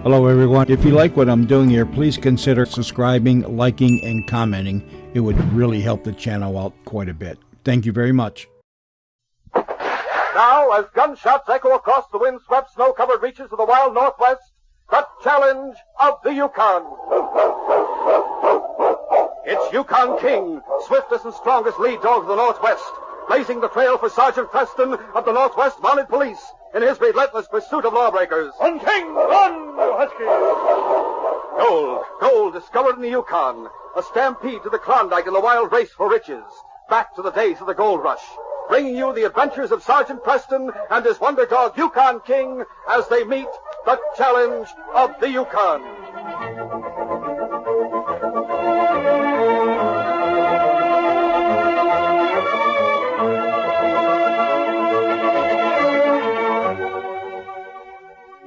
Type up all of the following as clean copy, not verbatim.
Hello everyone. If you like what I'm doing here, please consider subscribing, liking, and commenting. It would really help the channel out quite a bit. Thank you very much. Now, as gunshots echo across the wind-swept, snow-covered reaches of the wild Northwest, the challenge of the Yukon. It's Yukon King, swiftest and strongest lead dog of the Northwest, blazing the trail for Sergeant Preston of the Northwest Mounted Police in his relentless pursuit of lawbreakers. Run, King! Run, you husky! Gold discovered in the Yukon, a stampede to the Klondike in the wild race for riches, back to the days of the gold rush, bringing you the adventures of Sergeant Preston and his wonder dog Yukon King as they meet the challenge of the Yukon.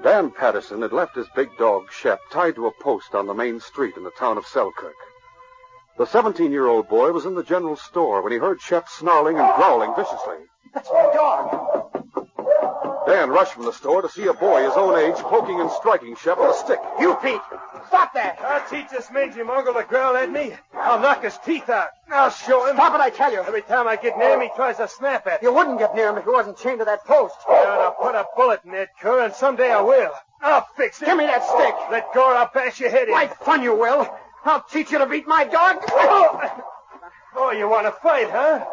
Dan Patterson had left his big dog, Shep, tied to a post on the main street in the town of Selkirk. The 17-year-old boy was in the general store when he heard Shep snarling and growling viciously. That's my dog. Dan rushed from the store to see a boy his own age poking and striking Shep with a stick. You, Pete! Stop that! I'll teach this mangy mongrel to growl at me. I'll knock his teeth out. I'll show him. Stop it, I tell you. Every time I get near him, he tries to snap at me. You wouldn't get near him if he wasn't chained to that post. I'll put a bullet in that cur, and someday I will. I'll fix it. Give me that stick. Let go or I'll bash your head in. Like fun you will. I'll teach you to beat my dog. Oh, you want to fight, huh?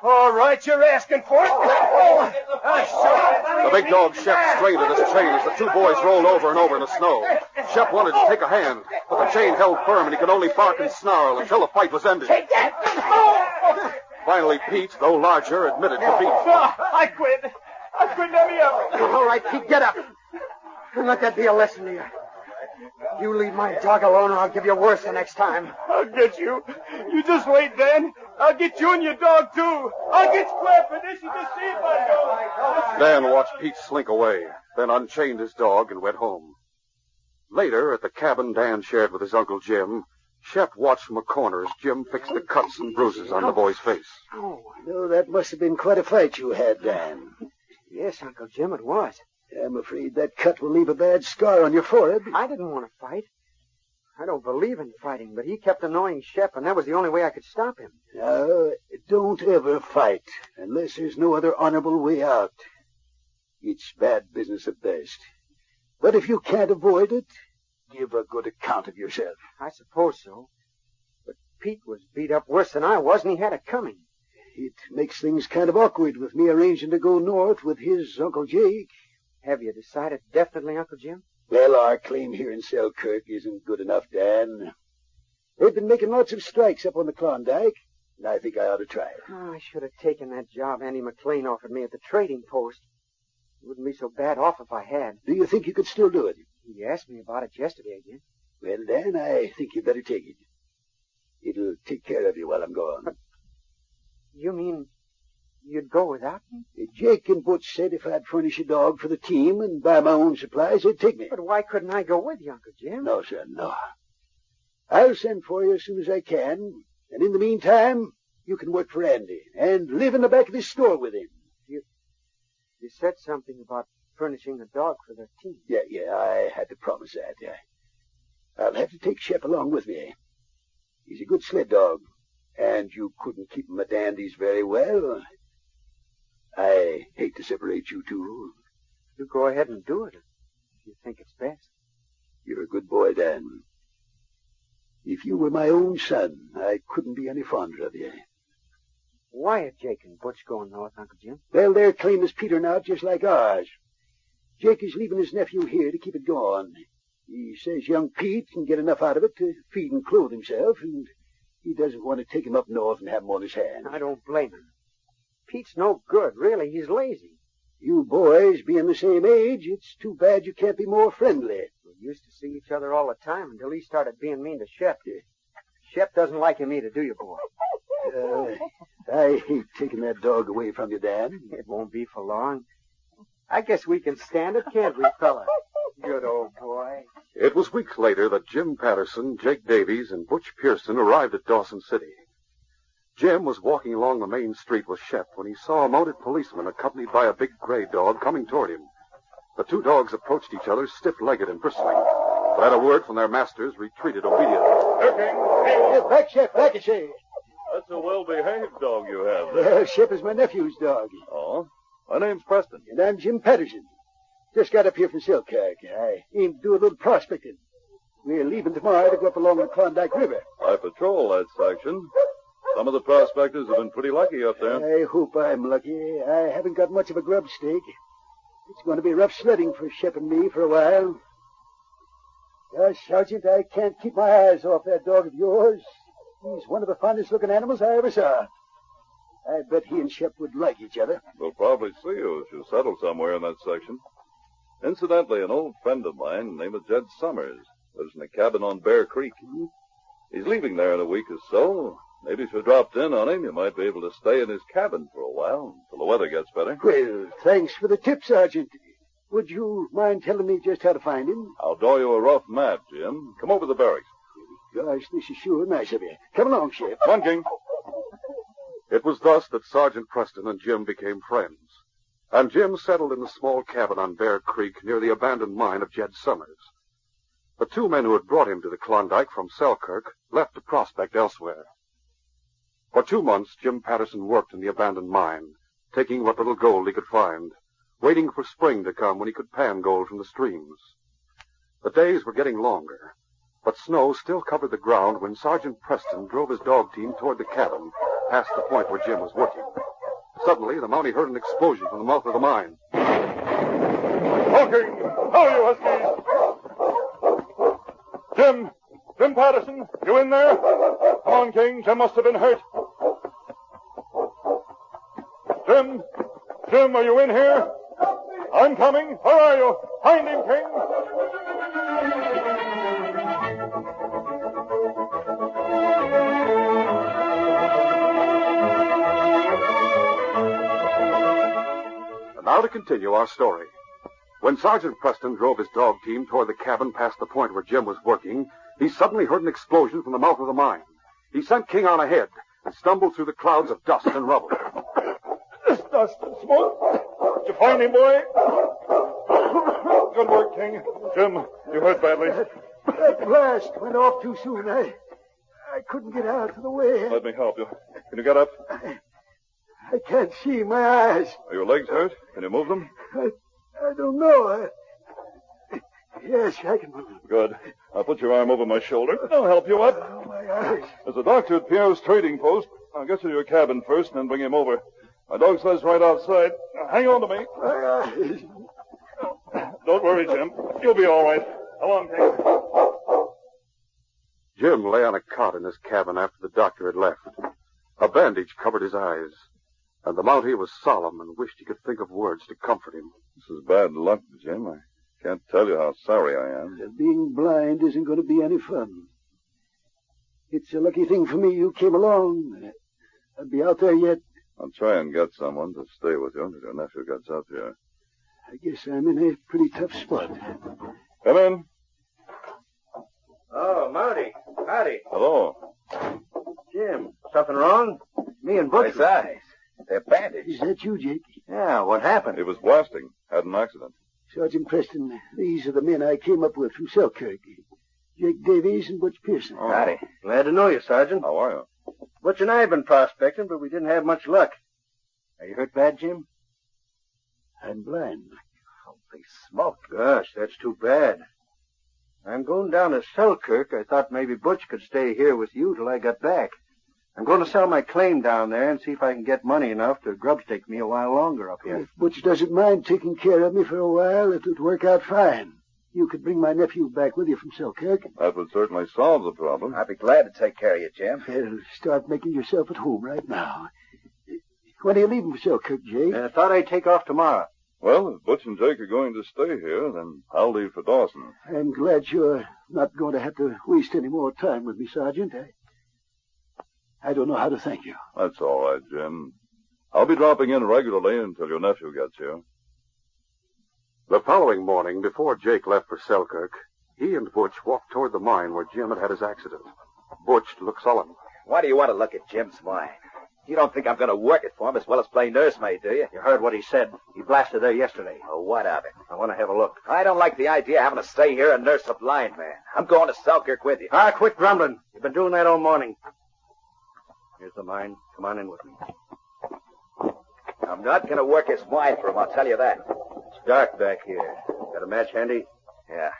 All right, you're asking for it. I'll show you. The big dog Shep strained at his chain as the two boys rolled over and over in the snow. Shep wanted to take a hand, but the chain held firm and he could only bark and snarl until the fight was ended. Take that. Finally, Pete, though larger, admitted defeat. I quit. Let me up. All right, Pete, get up. And let that be a lesson to you. You leave my dog alone or I'll give you worse the next time. I'll get you. You just wait, Dan. I'll get you and your dog, too. I'll get square for this. You just see if I don't. Dan watched Pete slink away, then unchained his dog and went home. Later, at the cabin Dan shared with his Uncle Jim, Shep watched from a corner as Jim fixed the cuts and bruises on the boy's face. Oh, No, that must have been quite a fight you had, Dan. yes, Uncle Jim, it was. I'm afraid that cut will leave a bad scar on your forehead. I didn't want to fight. I don't believe in fighting, but he kept annoying Shep, and that was the only way I could stop him. No, don't ever fight, unless there's no other honorable way out. It's bad business at best. But if you can't avoid it, give a good account of yourself. I suppose so. But Pete was beat up worse than I was, and he had it coming. It makes things kind of awkward with me arranging to go north with his Uncle Jake. Have you decided definitely, Uncle Jim? Well, our claim here in Selkirk isn't good enough, Dan. They've been making lots of strikes up on the Klondike, and I think I ought to try it. Oh, I should have taken that job Andy McLean offered me at the trading post. It wouldn't be so bad off if I had. Do you think you could still do it? He asked me about it yesterday again. Well, Dan, I think you better take it. It'll take care of you while I'm gone. But you mean you'd go without me? Jake and Butch said if I'd furnish a dog for the team and buy my own supplies, they'd take me. But why couldn't I go with you, Uncle Jim? No, son, no. I'll send for you as soon as I can, and in the meantime, you can work for Andy and live in the back of this store with him. You said something about furnishing a dog for the team. Yeah, I had to promise that. I'll have to take Shep along with me. He's a good sled dog, and you couldn't keep him at Andy's very well. I hate to separate you two. You go ahead and do it if you think it's best. You're a good boy, Dan. If you were my own son, I couldn't be any fonder of you. Why are Jake and Butch going north, Uncle Jim? Well, their claim is petering out just like ours. Jake is leaving his nephew here to keep it going. He says young Pete can get enough out of it to feed and clothe himself, and he doesn't want to take him up north and have him on his hands. I don't blame him. Pete's no good, really. He's lazy. You boys being the same age, it's too bad you can't be more friendly. We used to see each other all the time until he started being mean to Shep. Shep doesn't like him either, do you, boy? I hate taking that dog away from you, Dan. It won't be for long. I guess we can stand it, can't we, fella? Good old boy. It was weeks later that Jim Patterson, Jake Davies, and Butch Pearson arrived at Dawson City. Jim was walking along the main street with Shep when he saw a mounted policeman accompanied by a big gray dog coming toward him. The two dogs approached each other stiff-legged and bristling. but at a word from their masters, retreated obediently. Back, Shep, back, I say. That's a well-behaved dog you have there. Well, Shep is my nephew's dog. Oh? My name's Preston. And I'm Jim Patterson. Just got up here from Selkirk. I aim to do a little prospecting. We're leaving tomorrow to go up along the Klondike River. I patrol that section. Some of the prospectors have been pretty lucky up there. I hope I'm lucky. I haven't got much of a grub stake. It's going to be rough sledding for Shep and me for a while. Sergeant, I can't keep my eyes off that dog of yours. He's one of the finest-looking animals I ever saw. I bet he and Shep would like each other. We'll probably see you if you settle somewhere in that section. Incidentally, an old friend of mine named Jed Summers lives in a cabin on Bear Creek. He's leaving there in a week or so. Maybe if you dropped in on him, you might be able to stay in his cabin for a while until the weather gets better. Well, thanks for the tip, Sergeant. Would you mind telling me just how to find him? I'll draw you a rough map, Jim. Come over to the barracks. Gosh, this is sure nice of you. Come along, Shep. Come on, King. It was thus that Sergeant Preston and Jim became friends. And Jim settled in the small cabin on Bear Creek near the abandoned mine of Jed Summers. The two men who had brought him to the Klondike from Selkirk left to prospect elsewhere. For 2 months, Jim Patterson worked in the abandoned mine, taking what little gold he could find, waiting for spring to come when he could pan gold from the streams. The days were getting longer, but snow still covered the ground when Sergeant Preston drove his dog team toward the cabin, past the point where Jim was working. Suddenly, the Mountie heard an explosion from the mouth of the mine. Talking! How are you, Huskies? Jim Patterson, you in there? Come on, King. Jim must have been hurt. Jim, are you in here? I'm coming. Where are you? Find him, King. And now to continue our story. When Sergeant Preston drove his dog team toward the cabin past the point where Jim was working, he suddenly heard an explosion from the mouth of the mine. He sent King on ahead and stumbled through the clouds of dust and rubble. This dust and smoke. Did you find him, boy? Good work, King. Jim, you hurt badly. That blast went off too soon. I couldn't get out of the way. Let me help you. Can you get up? I can't see. My eyes. Are your legs hurt? Can you move them? I don't know. Yes, I can move them. Good. I'll put your arm over my shoulder. I'll help you up. Oh, my eyes. There's a doctor at Pierre's trading post. I'll get you to your cabin first and then bring him over. My dog sled's right outside. Now, hang on to me. My eyes. Don't worry, Jim. You'll be all right. Come on, King. Jim lay on a cot in his cabin after the doctor had left. A bandage covered his eyes, and the Mountie was solemn and wished he could think of words to comfort him. This is bad luck, Jim. I can't tell you how sorry I am. Being blind isn't going to be any fun. It's a lucky thing for me you came along. I'll be out there yet. I'll try and get someone to stay with you until your nephew gets up here. I guess I'm in a pretty tough spot. Come in. Oh, Mountie. Howdy. Hello. Jim, something wrong? Me and Butch. My eyes. They're bandaged. Is that you, Jake? Yeah, what happened? He was blasting. Had an accident. Sergeant Preston, these are the men I came up with from Selkirk. Jake Davies and Butch Pearson. Oh. Howdy. Glad to know you, Sergeant. How are you? Butch and I have been prospecting, but we didn't have much luck. Are you hurt bad, Jim? I'm blind. Holy smoke. Gosh, that's too bad. I'm going down to Selkirk. I thought maybe Butch could stay here with you till I got back. I'm going to sell my claim down there and see if I can get money enough to grubstake me a while longer up here. If Butch doesn't mind taking care of me for a while, it would work out fine. You could bring my nephew back with you from Selkirk. That would certainly solve the problem. I'd be glad to take care of you, Jim. Well, start making yourself at home right now. When are you leaving for Selkirk, Jake? I thought I'd take off tomorrow. Well, if Butch and Jake are going to stay here, then I'll leave for Dawson. I'm glad you're not going to have to waste any more time with me, Sergeant. I don't know how to thank you. That's all right, Jim. I'll be dropping in regularly until your nephew gets here. The following morning, before Jake left for Selkirk, he and Butch walked toward the mine where Jim had had his accident. Butch looked sullen. Why do you want to look at Jim's mine? You don't think I'm going to work it for him as well as play nursemaid, do you? You heard what he said. He blasted there yesterday. Oh, what of it? I want to have a look. I don't like the idea of having to stay here and nurse a blind man. I'm going to Selkirk with you. Quit grumbling. You've been doing that all morning. Here's the mine. Come on in with me. I'm not going to work his mind for him, I'll tell you that. It's dark back here. Got a match handy? Yeah.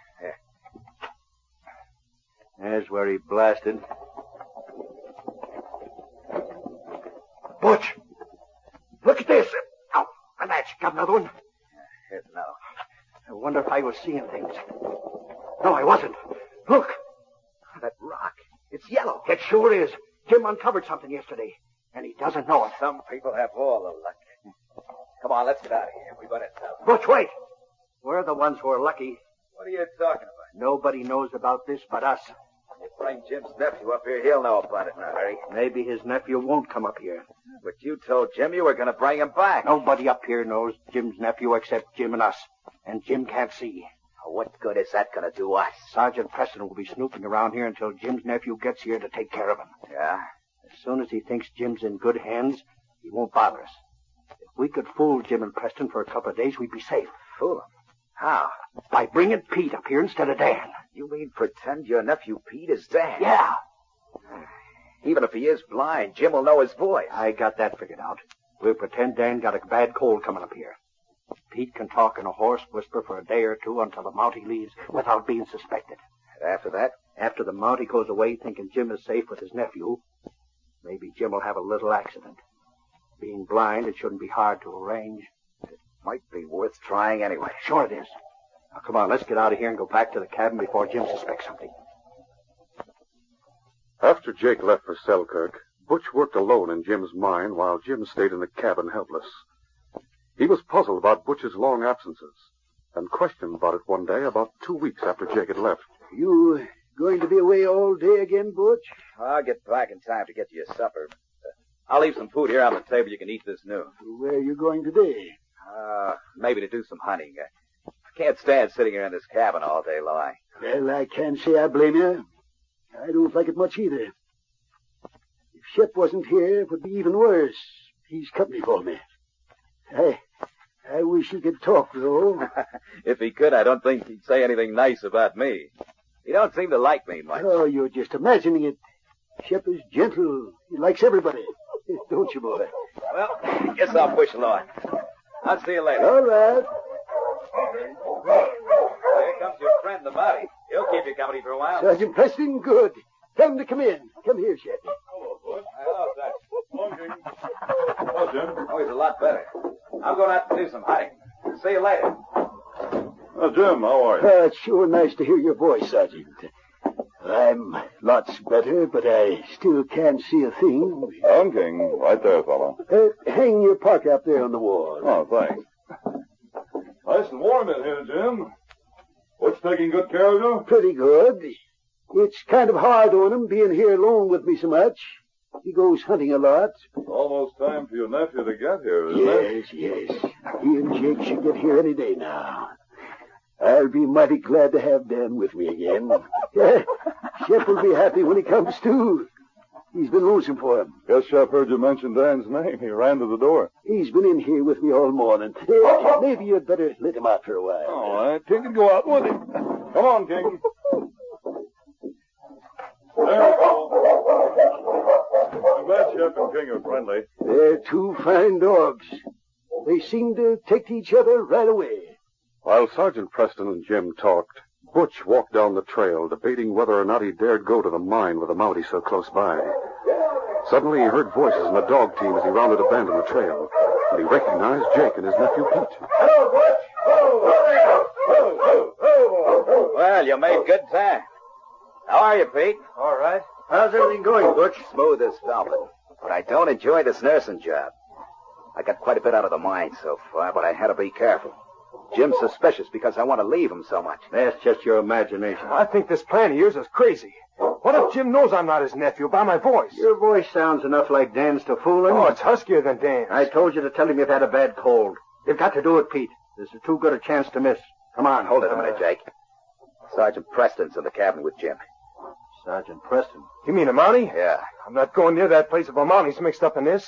There's where he blasted. Butch! Look at this! Oh, a match. Got another one? Here's another. I wonder if I was seeing things. No, I wasn't. Look! That rock. It's yellow. It sure is. Jim uncovered something yesterday, and he doesn't know it. Some people have all the luck. Come on, let's get out of here. We better tell. Butch, wait! We're the ones who are lucky. What are you talking about? Nobody knows about this but us. You bring Jim's nephew up here, he'll know about it in a hurry. Maybe his nephew won't come up here. But you told Jim you were going to bring him back. Nobody up here knows Jim's nephew except Jim and us. And Jim can't see. What good is that going to do us? Sergeant Preston will be snooping around here until Jim's nephew gets here to take care of him. Yeah? As soon as he thinks Jim's in good hands, he won't bother us. If we could fool Jim and Preston for a couple of days, we'd be safe. Fool him? How? By bringing Pete up here instead of Dan. You mean pretend your nephew Pete is dead? Yeah. Even if he is blind, Jim will know his voice. I got that figured out. We'll pretend Dan got a bad cold coming up here. Pete can talk in a hoarse whisper for a day or two until the Mountie leaves without being suspected. And after that? After the Mountie goes away thinking Jim is safe with his nephew, maybe Jim will have a little accident. Being blind, it shouldn't be hard to arrange. It might be worth trying anyway. Sure it is. Now, come on, let's get out of here and go back to the cabin before Jim suspects something. After Jake left for Selkirk, Butch worked alone in Jim's mine while Jim stayed in the cabin helpless. He was puzzled about Butch's long absences and questioned about it one day about 2 weeks after Jake had left. You going to be away all day again, Butch? I'll get back in time to get you your supper. I'll leave some food here on the table. You can eat this noon. Where are you going today? Maybe to do some hunting. I can't stand sitting here in this cabin all day long. Well, I can't say I blame you. I don't like it much either. If Shep wasn't here, it would be even worse. He's company for me. I wish he could talk, though. If he could, I don't think he'd say anything nice about me. He don't seem to like me much. Oh, you're just imagining it. Shep is gentle. He likes everybody. Don't you, boy? Well, guess I'll push along. I'll see you later. All right. Here comes your friend, the Mountie. He'll keep you company for a while. Sergeant Preston, good. Tell him to come in. Come here, Shep. Hello, Butch. Hello, Sergeant. Hello, King. Hello, Jim. Oh, he's a lot better. I'm going out to do some hunting. See you later. Jim, how are you? It's sure nice to hear your voice, Sergeant. I'm lots better, but I still can't see a thing. I'm King. Right there, fella. Hang your parka up there on the wall. Oh, thanks. Nice and warm in here, Jim. Butch taking good care of you? Pretty good. It's kind of hard on him being here alone with me so much. He goes hunting a lot. Almost time for your nephew to get here, isn't it? Yes. He and Jake should get here any day now. I'll be mighty glad to have Dan with me again. Shep will be happy when he comes, too. He's been lonesome for him. Guess Shep heard you mention Dan's name. He ran to the door. He's been in here with me all morning. Maybe you'd better let him out for a while. All right. King can go out with him. Come on, King. There we go. I'm glad Shep and King are friendly. They're two fine dogs. They seem to take to each other right away. While Sergeant Preston and Jim talked, Butch walked down the trail, debating whether or not he dared go to the mine with the Mountie so close by. Suddenly he heard voices in the dog team as he rounded a bend on the trail, and he recognized Jake and his nephew Pete. Hello, Butch. Well, you made good time. How are you, Pete? All right. How's everything going, Butch? Smooth as velvet. But I don't enjoy this nursing job. I got quite a bit out of the mine so far, but I had to be careful. Jim's suspicious because I want to leave him so much. That's just your imagination. I think this plan of yours is crazy. What if Jim knows I'm not his nephew by my voice? Your voice sounds enough like Dan's to fool him. Oh, it's huskier than Dan's. I told you to tell him you've had a bad cold. You've got to do it, Pete. This is too good a chance to miss. Come on. Hold it a minute, Jake. Sergeant Preston's in the cabin with Jim. Sergeant Preston. You mean a Mountie? Yeah. I'm not going near that place if a Mountie's mixed up in this.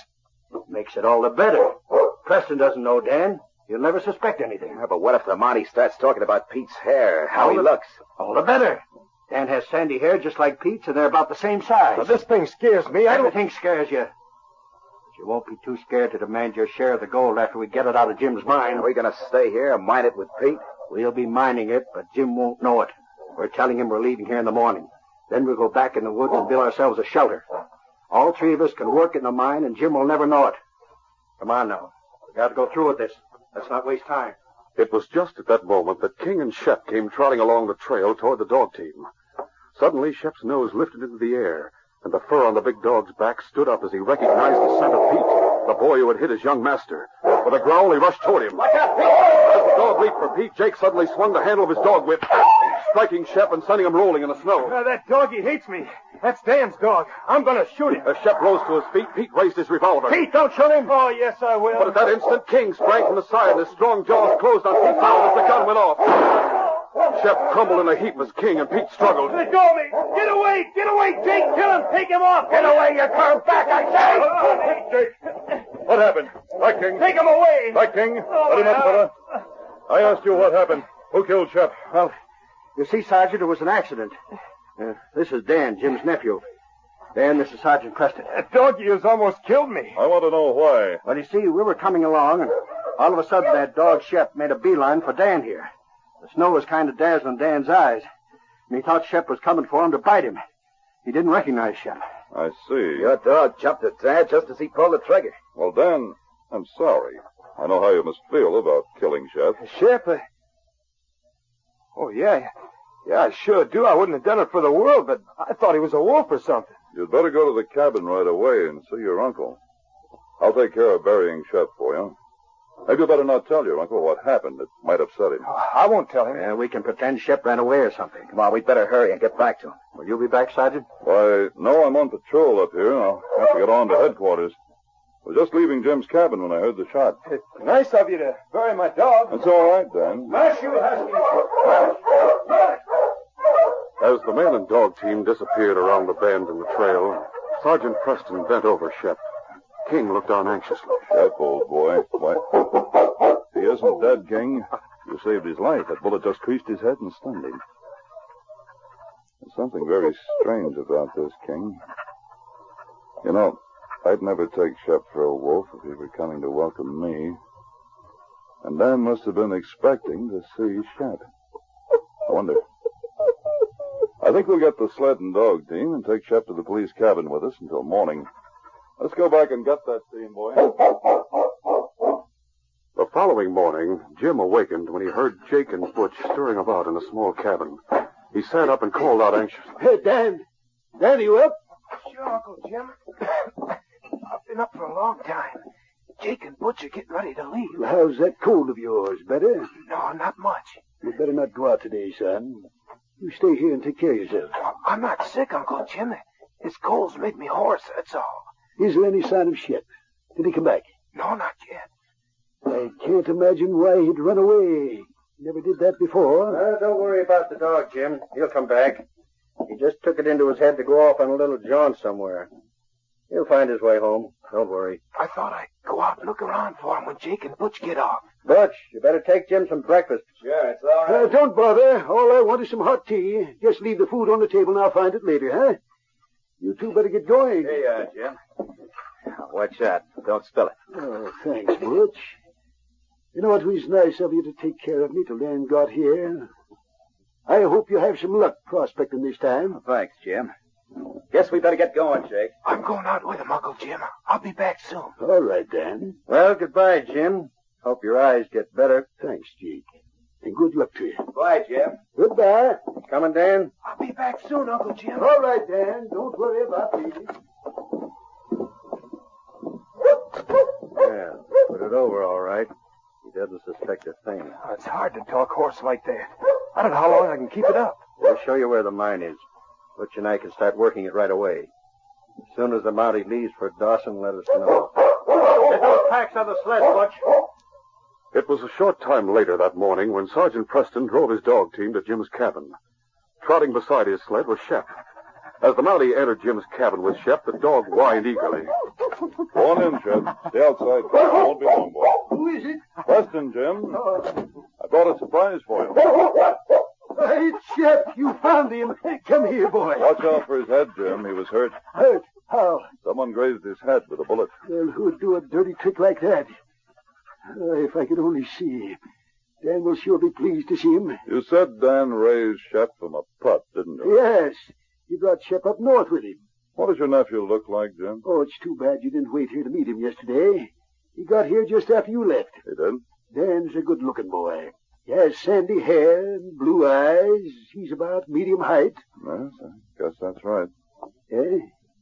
Makes it all the better. Preston doesn't know Dan. He'll never suspect anything. Yeah, but what if the Mountie starts talking about Pete's hair, how he looks? All the better. Dan has sandy hair just like Pete's, and they're about the same size. Now, this thing scares me. Everything scares you. But you won't be too scared to demand your share of the gold after we get it out of Jim's mine. Are we going to stay here and mine it with Pete? We'll be mining it, but Jim won't know it. We're telling him we're leaving here in the morning. Then we'll go back in the woods and build ourselves a shelter. All three of us can work in the mine, and Jim will never know it. Come on now. We got to go through with this. Let's not waste time. It was just at that moment that King and Shep came trotting along the trail toward the dog team. Suddenly, Shep's nose lifted into the air, and the fur on the big dog's back stood up as he recognized the scent of Pete, the boy who had hit his young master. With a growl, he rushed toward him. Watch out, Pete! As the dog leaped for Pete, Jake suddenly swung the handle of his dog whip, striking Shep and sending him rolling in the snow. That doggy hates me. That's Dan's dog. I'm going to shoot him. As Shep rose to his feet, Pete raised his revolver. Pete, don't shoot him. Oh, yes, I will. But at that instant, King sprang from the side, and his strong jaws closed on Pete's mouth as the gun went off. Shep crumbled in a heap as King and Pete struggled. Let go of me. Get away. Get away, Jake. Kill him. Take him off. Get away, you turn back, I say! Jake, what happened? Right, King. Take him away. Right, King. Let him up, fella. I asked you what happened. Who killed Shep? Well, you see, Sergeant, it was an accident. This is Dan, Jim's nephew. Dan, this is Sergeant Preston. That doggy has almost killed me. I want to know why. Well, you see, we were coming along, and all of a sudden that dog Shep made a beeline for Dan here. The snow was kind of dazzling Dan's eyes, and he thought Shep was coming for him to bite him. He didn't recognize Shep. I see. Your dog jumped at Dad just as he pulled the trigger. Well, Dan, I'm sorry. I know how you must feel about killing Shep. Shep? Oh, yeah. Yeah, I sure do. I wouldn't have done it for the world, but I thought he was a wolf or something. You'd better go to the cabin right away and see your uncle. I'll take care of burying Shep for you. Maybe you better not tell your uncle what happened. It might upset him. Oh, I won't tell him. Yeah, we can pretend Shep ran away or something. Come on, we'd better hurry and get back to him. Will you be back, Sergeant? Why, no, I'm on patrol up here. I'll have to get on to headquarters. I was just leaving Jim's cabin when I heard the shot. It's nice of you to bury my dog. That's all right, Dan. Mash you, Husky. As the man and dog team disappeared around the bend in the trail, Sergeant Preston bent over Shep. King looked on anxiously. Shep, old boy. Why, he isn't dead, King. You saved his life. That bullet just creased his head and stunned him. There's something very strange about this, King. You know, I'd never take Shep for a wolf if he were coming to welcome me. And Dan must have been expecting to see Shep. I wonder. I think we'll get the sled and dog team and take Shep to the police cabin with us until morning. Let's go back and get that team, boy. The following morning, Jim awakened when he heard Jake and Butch stirring about in a small cabin. He sat up and called out anxiously. Hey, Dan. Dan, are you up? Sure, Uncle Jim. I've been up for a long time. Jake and Butch are getting ready to leave. Well, how's that cold of yours? Better? No, not much. You better not go out today, son. You stay here and take care of yourself. I'm not sick, Uncle Jim. This cold's made me hoarse, that's all. Is there any sign of Shep? Did he come back? No, not yet. I can't imagine why he'd run away. Never did that before. Don't worry about the dog, Jim. He'll come back. He just took it into his head to go off on a little jaunt somewhere. He'll find his way home. Don't worry. I thought I'd go out and look around for him when Jake and Butch get off. Butch, you better take Jim some breakfast. Sure, it's all right. Don't bother. All I want is some hot tea. Just leave the food on the table and I'll find it later, huh? You two better get going. Here you are, Jim. Watch out. Don't spill it. Oh, thanks, Butch. You know, it was nice of you to take care of me till Dan got here. I hope you have some luck prospecting this time. Thanks, Jim. Guess we better get going, Jake. I'm going out with him, Uncle Jim. I'll be back soon. All right, Dan. Well, goodbye, Jim. Hope your eyes get better. Thanks, Jake. And good luck to you. Bye, Jim. Goodbye. Coming, Dan? I'll be back soon, Uncle Jim. All right, Dan. Don't worry about me. Yeah, put it over all right. He doesn't suspect a thing. Oh, it's hard to talk hoarse like that. I don't know how long I can keep it up. We'll show you where the mine is. Butch and I can start working it right away. As soon as the Mountie leaves for Dawson, let us know. Get those packs on the sled, Butch. It was a short time later that morning when Sergeant Preston drove his dog team to Jim's cabin. Trotting beside his sled was Shep. As the Mountie entered Jim's cabin with Shep, the dog whined eagerly. Go on in, Shep. Stay outside. It won't be long, boy. Who is it? Preston, Jim. I brought a surprise for you. It's Shep. You found him. Come here, boy. Watch out for his head, Jim. He was hurt. Hurt? How? Someone grazed his head with a bullet. Well, who'd do a dirty trick like that? If I could only see him. Dan will sure be pleased to see him. You said Dan raised Shep from a pup, didn't you? Yes. He brought Shep up north with him. What does your nephew look like, Jim? Oh, it's too bad you didn't wait here to meet him yesterday. He got here just after you left. He did? Dan's a good-looking boy. He has sandy hair and blue eyes. He's about medium height. Yes, I guess that's right. Eh?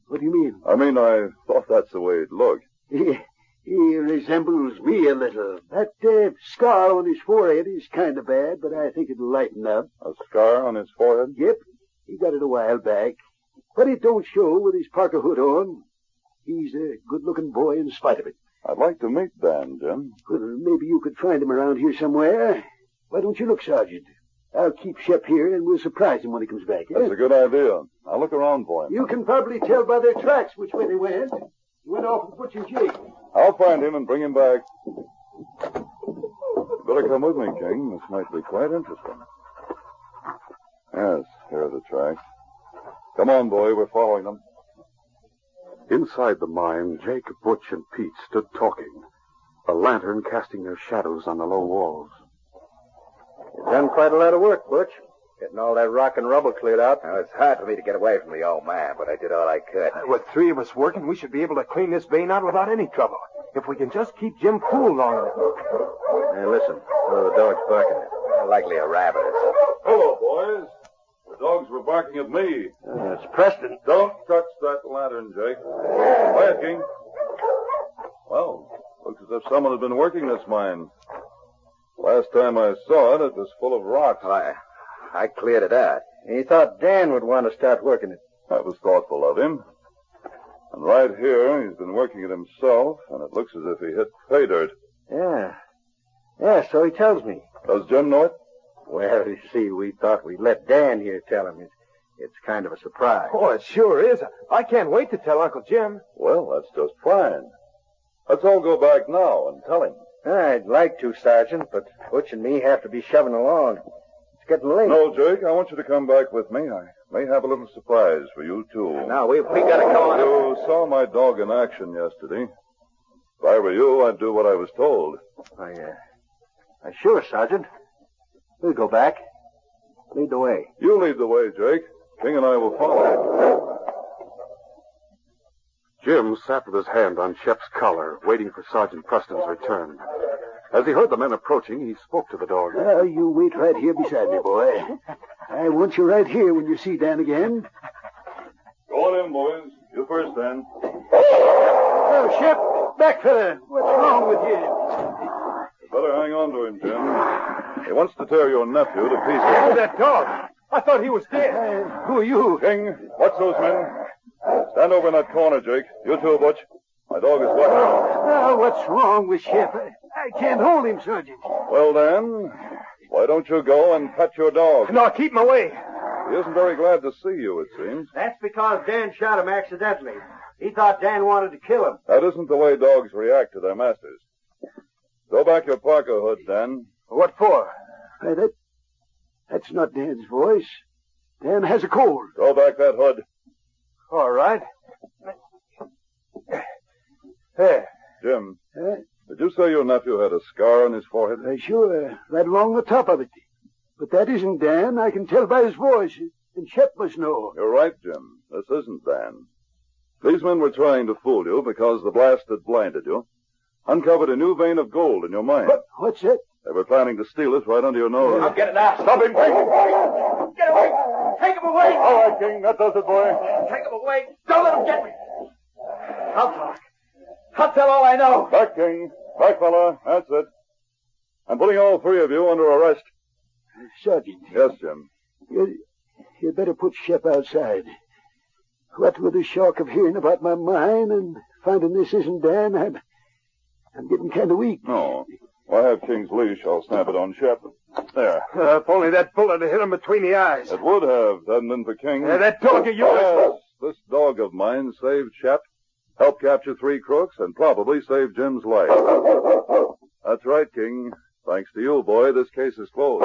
What do you mean? I mean, I thought that's the way he'd look. He resembles me a little. That scar on his forehead is kind of bad, but I think it'll lighten up. A scar on his forehead? Yep. He got it a while back. But it don't show with his parka hood on. He's a good-looking boy in spite of it. I'd like to meet Dan, Jim. Well, maybe you could find him around here somewhere. Why don't you look, Sergeant? I'll keep Shep here, and we'll surprise him when he comes back. Eh? That's a good idea. I'll look around for him. You can probably tell by their tracks which way they went. He went off with Butch and Jake. I'll find him and bring him back. Better come with me, King. This might be quite interesting. Yes, here are the tracks. Come on, boy. We're following them. Inside the mine, Jake, Butch, and Pete stood talking, a lantern casting their shadows on the low walls. You've done quite a lot of work, Butch. Getting all that rock and rubble cleared out. Now, it's hard for me to get away from the old man, but I did all I could. With three of us working, we should be able to clean this vein out without any trouble. If we can just keep Jim cool long enough. Hey, listen. What are the dogs barking at? Likely a rabbit or something. Hello, boys. The dogs were barking at me. It's Preston. Don't touch that lantern, Jake. Quiet, King. Well, looks as if someone had been working this mine. Last time I saw it, it was full of rocks. I cleared it out. He thought Dan would want to start working it. That was thoughtful of him. And right here, he's been working it himself, and it looks as if he hit pay dirt. Yeah. Yeah, so he tells me. Does Jim know it? Well, you see, we thought we'd let Dan here tell him. It's kind of a surprise. Oh, it sure is. I can't wait to tell Uncle Jim. Well, that's just fine. Let's all go back now and tell him. I'd like to, Sergeant, but Butch and me have to be shoving along. It's getting late. No, Jake, I want you to come back with me. I may have a little surprise for you, too. Now, we got to go on. You saw my dog in action yesterday. If I were you, I'd do what I was told. Sure, Sergeant. We'll go back. Lead the way. You lead the way, Jake. King and I will follow. Jim sat with his hand on Shep's collar, waiting for Sergeant Preston's return. As he heard the men approaching, he spoke to the dog. You wait right here beside me, boy. I want you right here when you see Dan again. Go on in, boys. You first, then. Oh, Shep, back fella. What's wrong with you? You better hang on to him, Jim. He wants to tear your nephew to pieces. Oh, that dog. I thought he was dead. Who are you? King, watch those men. Stand over in that corner, Jake. You too, Butch. My dog is wet now. What's wrong with Shep? I can't hold him, Sergeant. Well, then, why don't you go and pet your dog? No, keep him away. He isn't very glad to see you, it seems. That's because Dan shot him accidentally. He thought Dan wanted to kill him. That isn't the way dogs react to their masters. Throw back your parka hood, Dan. What for? That's not Dan's voice. Dan has a cold. Throw back that hood. All right. There. Jim, did you say your nephew had a scar on his forehead? Sure, right along the top of it. But that isn't Dan. I can tell by his voice. And Shep must know. You're right, Jim. This isn't Dan. These men were trying to fool you because the blast that blinded you uncovered a new vein of gold in your mind. What's that? They were planning to steal it right under your nose. I'll get it now. Stop him, King! Get away. Take him away. All right, King. That does it, boy. Take him away. Don't let him get me. I'll talk. I'll tell all I know. Back, King. Back, fella. That's it. I'm putting all three of you under arrest. Sergeant. Yes, Jim. You'd better put Shep outside. What with the shock of hearing about my mine and finding this isn't Dan, I'm getting kind of weak. No. I have King's leash. I'll snap it on Shep. There. If only that bullet had hit him between the eyes. It would have, if it hadn't been for King. That dog of yours. Yes, this dog of mine saved Shep, helped capture 3 crooks, and probably saved Jim's life. That's right, King. Thanks to you, boy, this case is closed.